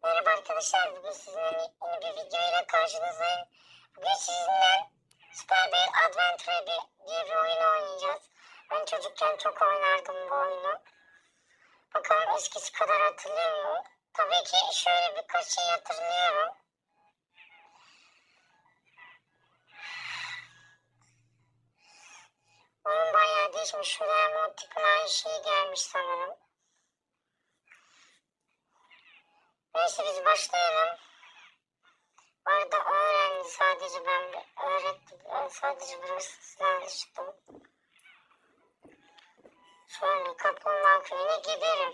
Merhaba arkadaşlar, bugün sizinle yeni bir videoyla karşınızdayım. Bugün sizinle Super Bear Adventure diye bir oyun oynayacağız. Ben çocukken çok oynardım bu oyunu. Bakalım eskisi kadar hatırlıyor muyum? Tabii ki şöyle birkaç şey hatırlıyorum. Oyun bayağı değişmiş. Şuraya multiplayer şey gelmiş sanırım. Neyse biz başlayalım. Bu arada öğrendi sadece ben öğrettim. Ben sadece biraz çalıştım. Şöyle kaplumbağa köyüne giderim.